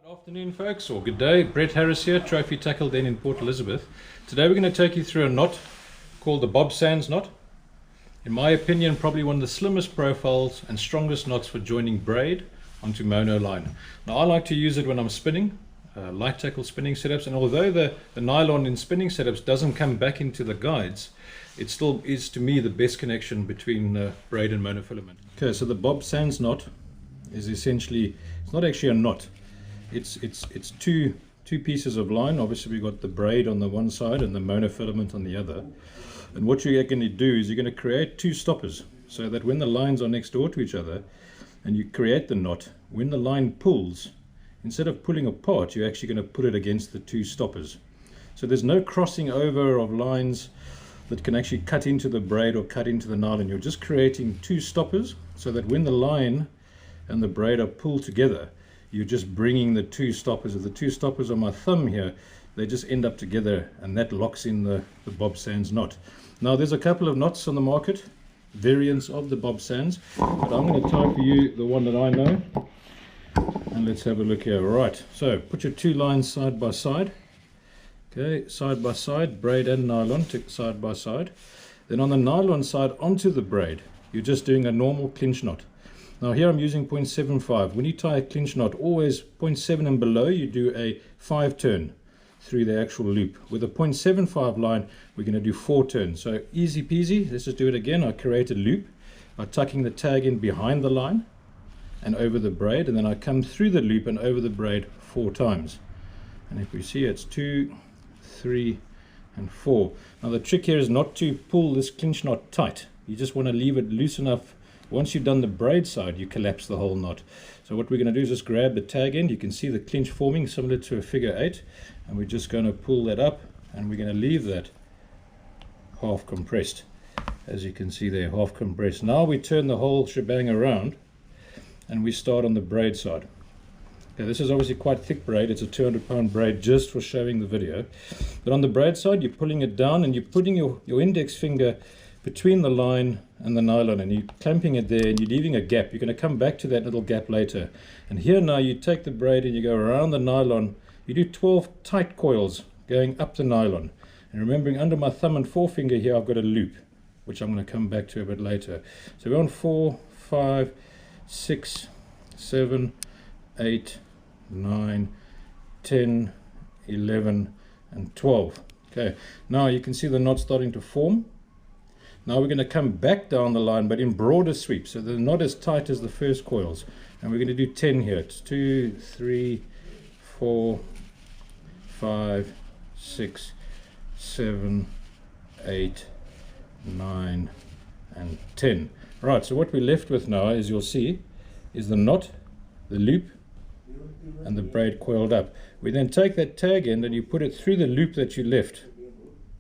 Good afternoon folks, or good day. Brett Harris here, Trophy Tackle Den in Port Elizabeth. Today we're going to take you through a knot called the Bob Sands knot. In my opinion, probably one of the slimmest profiles and strongest knots for joining braid onto mono line. Now I like to use it when I'm spinning, light tackle spinning setups, and although the nylon in spinning setups doesn't come back into the guides, it still is to me the best connection between braid and monofilament. Okay, so the Bob Sands knot is essentially, it's not actually a knot. It's two pieces of line. Obviously we've got the braid on the one side and the monofilament on the other. And what you're going to do is you're going to create two stoppers so that when the lines are next door to each other and you create the knot, when the line pulls, instead of pulling apart, you're actually going to put it against the two stoppers. So there's no crossing over of lines that can actually cut into the braid or cut into the nylon. You're just creating two stoppers so that when the line and the braid are pulled together, you're just bringing the two stoppers. If the two stoppers on my thumb here, they just end up together, and that locks in the Bob Sands knot. Now there's a couple of knots on the market, variants of the Bob Sands, but I'm going to tie for you the one that I know. And let's have a look here. Right, so put your two lines side by side. Okay, side by side, braid and nylon, side by side. Then on the nylon side onto the braid, you're just doing a normal clinch knot. Now here I'm using 0.75. When you tie a clinch knot, always 0.7 and below, you do a 5 turn through the actual loop. With a 0.75 line, we're going to do 4 turns. So easy peasy. Let's just do it again. I create a loop by tucking the tag in behind the line and over the braid, and then I come through the loop and over the braid 4 times. And if we see, it's 2, 3 and 4. Now the trick here is not to pull this clinch knot tight. You just want to leave it loose enough. Once you've done the braid side, you collapse the whole knot. So what we're going to do is just grab the tag end. You can see the clinch forming similar to a figure 8, and we're just going to pull that up, and we're going to leave that half compressed, as you can see there, half compressed. Now we turn the whole shebang around and we start on the braid side. Okay, this is obviously quite thick braid. It's a 200-pound braid just for showing the video. But on the braid side, you're pulling it down and you're putting your index finger between the line and the nylon, and you're clamping it there and you're leaving a gap. You're going to come back to that little gap later. And here now you take the braid and you go around the nylon. You do 12 tight coils going up the nylon. And remembering under my thumb and forefinger here I've got a loop, which I'm going to come back to a bit later. So we're on 4, 5, 6, 7, 8, 9, 10, 11 and 12. Okay, now you can see the knot starting to form. Now we're going to come back down the line, but in broader sweep, so they're not as tight as the first coils. And we're going to do 10 here. It's 2, 3, 4, 5, 6, 7, 8, 9 and 10. Right, so what we're left with now, as you'll see, is the knot, the loop and the braid coiled up. We then take that tag end and you put it through the loop that you left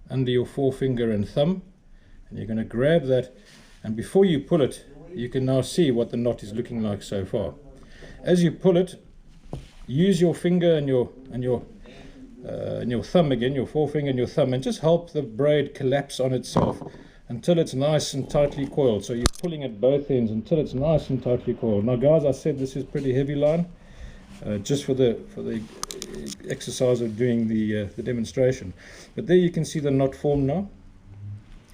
under your forefinger and thumb. And you're going to grab that, and before you pull it, you can now see what the knot is looking like so far. As you pull it, use your finger and your thumb again, your forefinger and your thumb, and just help the braid collapse on itself until it's nice and tightly coiled. So you're pulling at both ends until it's nice and tightly coiled. Now guys, I said this is pretty heavy line, just for the exercise of doing the demonstration. But there you can see the knot form now.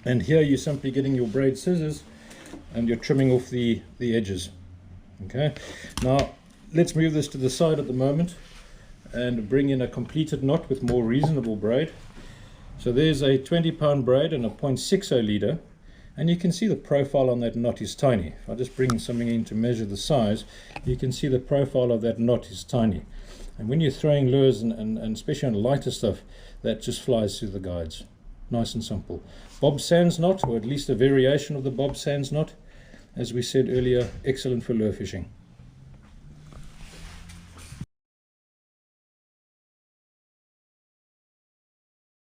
And here you're simply getting your braid scissors and you're trimming off the edges. Okay, now let's move this to the side at the moment and bring in a completed knot with more reasonable braid. So there's a 20-pound braid and a 0.60 leader, and you can see the profile on that knot is tiny. If I just bring something in to measure the size, you can see the profile of that knot is tiny. And when you're throwing lures and especially on lighter stuff, that just flies through the guides. Nice and simple. Bob Sands knot, or at least a variation of the Bob Sands knot, as we said earlier, excellent for lure fishing.